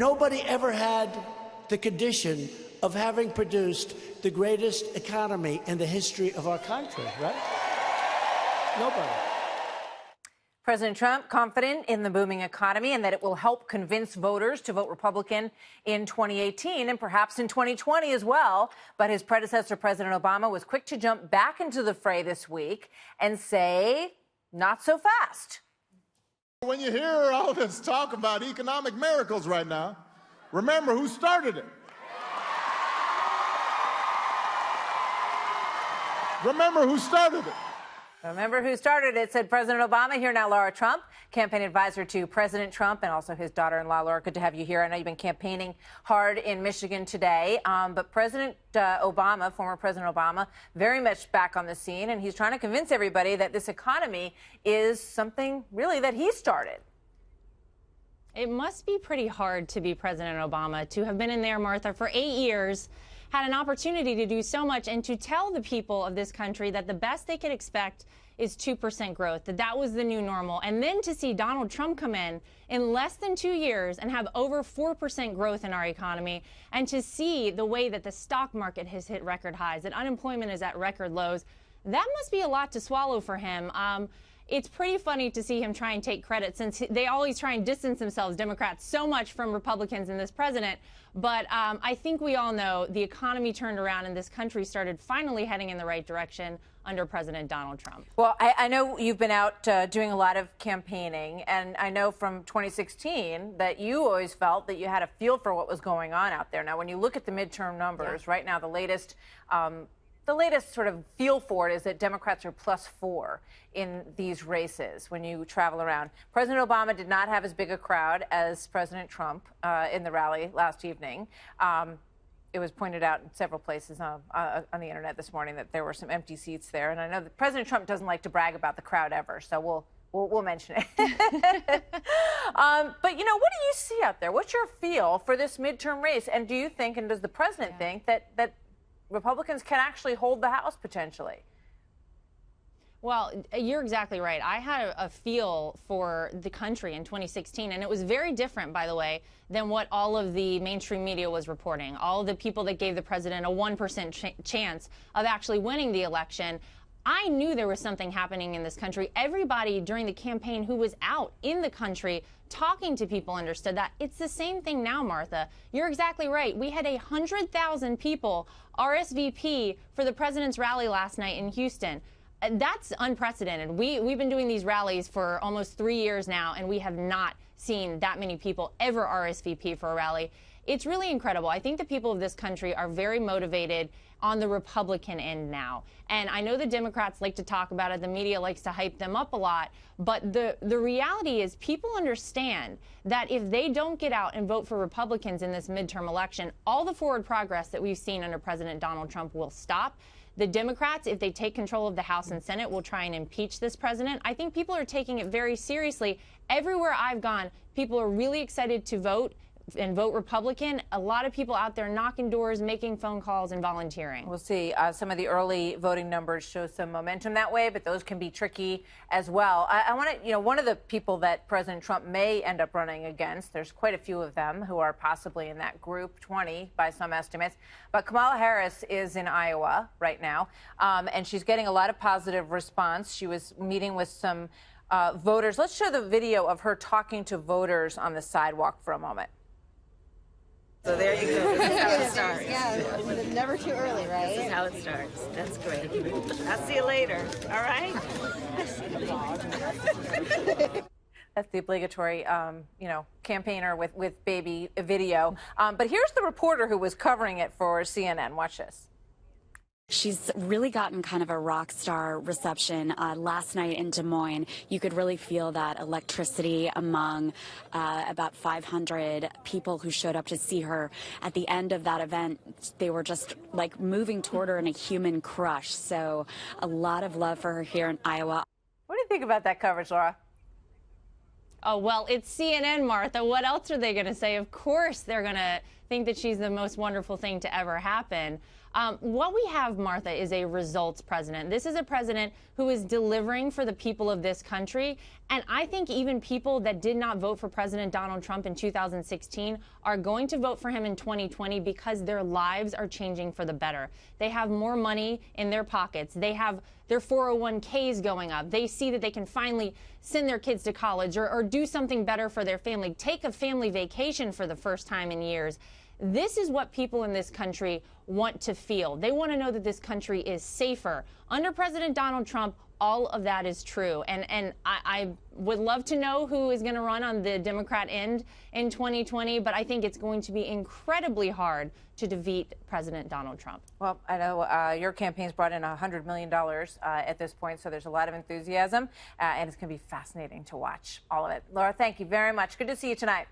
Nobody ever had the condition of having produced the greatest economy in the history of our country, right? Nobody. President Trump confident in the booming economy and that it will help convince voters to vote Republican in 2018 and perhaps in 2020 as well. But his predecessor, President Obama, was quick to jump back into the fray this week and say, not so fast. When you hear all this talk about economic miracles right now, remember who started it. Remember who started it. Remember who started it, said President Obama. Here now, Lara Trump, campaign advisor to President Trump and also his daughter-in-law, Laura. Good to have you here. I know you've been campaigning hard in Michigan today, but President Obama, former President Obama, very much back on the scene, and he's trying to convince everybody that this economy is something really that he started. It must be pretty hard to be President Obama, to have been in there, Martha, for 8 years, had an opportunity to do so much and to tell the people of this country that the best they could expect is 2% growth, that was the new normal. And then to see Donald Trump come in less than 2 years and have over 4% growth in our economy, and to see the way that the stock market has hit record highs, that unemployment is at record lows, that must be a lot to swallow for him. It's pretty funny to see him try and take credit, since they always try and distance themselves, Democrats, so much from Republicans and this president. But I think we all know the economy turned around and this country started finally heading in the right direction under President Donald Trump. Well, I know you've been out doing a lot of campaigning, and I know from 2016 that you always felt that you had a feel for what was going on out there. Now, when you look at the midterm numbers, right now, the latest sort of feel for it is that Democrats are +4 in these races when you travel around. President Obama did not have as big a crowd as President Trump in the rally last evening. It was pointed out in several places on the internet this morning that there were some empty seats there. And I know that President Trump doesn't like to brag about the crowd ever, so we'll mention it. But, you know, what do you see out there? What's your feel for this midterm race? And do you think, and does the president think, that Republicans can actually hold the House potentially? Well, you're exactly right. I had a feel for the country in 2016, and it was very different, by the way, than what all of the mainstream media was reporting. All of the people that gave the president a 1% chance of actually winning the election. I knew there was something happening in this country. Everybody during the campaign who was out in the country talking to people understood that. It's the same thing now, Martha. You're exactly right. We had 100,000 people RSVP for the president's rally last night in Houston. That's unprecedented. We've been doing these rallies for almost 3 years now, and we have not seen that many people ever RSVP for a rally. It's really incredible. I think the people of this country are very motivated on the Republican end now. And I know the Democrats like to talk about it. The media likes to hype them up a lot. But the reality is people understand that if they don't get out and vote for Republicans in this midterm election, all the forward progress that we've seen under President Donald Trump will stop. The Democrats, if they take control of the House and Senate, will try and impeach this president. I think people are taking it very seriously. Everywhere I've gone, people are really excited to vote and vote Republican. A lot of people out there knocking doors, making phone calls, and volunteering. We'll see. Some of the early voting numbers show some momentum that way, but those can be tricky as well. I want to, one of the people that President Trump may end up running against, there's quite a few of them who are possibly in that group, 20 by some estimates, but Kamala Harris is in Iowa right now, and she's getting a lot of positive response. She was meeting with some voters. Let's show the video of her talking to voters on the sidewalk for a moment. So there you go. This is how it starts. Yeah, never too early, right? This is how it starts. That's great. I'll see you later. All right? That's the obligatory, campaigner with baby video. But here's the reporter who was covering it for CNN. Watch this. She's really gotten kind of a rock star reception. Last night in Des Moines, you could really feel that electricity among about 500 people who showed up to see her. At the end of that event, they were just like moving toward her in a human crush. So a lot of love for her here in Iowa. What do you think about that coverage, Laura? Oh, well, it's CNN, Martha. What else are they going to say? Of course they're going to think that she's the most wonderful thing to ever happen. What we have, Martha, is a results president. This is a president who is delivering for the people of this country. And I think even people that did not vote for President Donald Trump in 2016 are going to vote for him in 2020 because their lives are changing for the better. They have more money in their pockets. They have their 401ks going up. They see that they can finally send their kids to college or do something better for their family, take a family vacation for the first time in years. This is what people in this country want to feel. They want to know that this country is safer. Under President Donald Trump, all of that is true. And I would love to know who is going to run on the Democrat end in 2020, but I think it's going to be incredibly hard to defeat President Donald Trump. Well, I know your campaign's brought in $100 million at this point, so there's a lot of enthusiasm, and it's going to be fascinating to watch all of it. Lara, thank you very much. Good to see you tonight.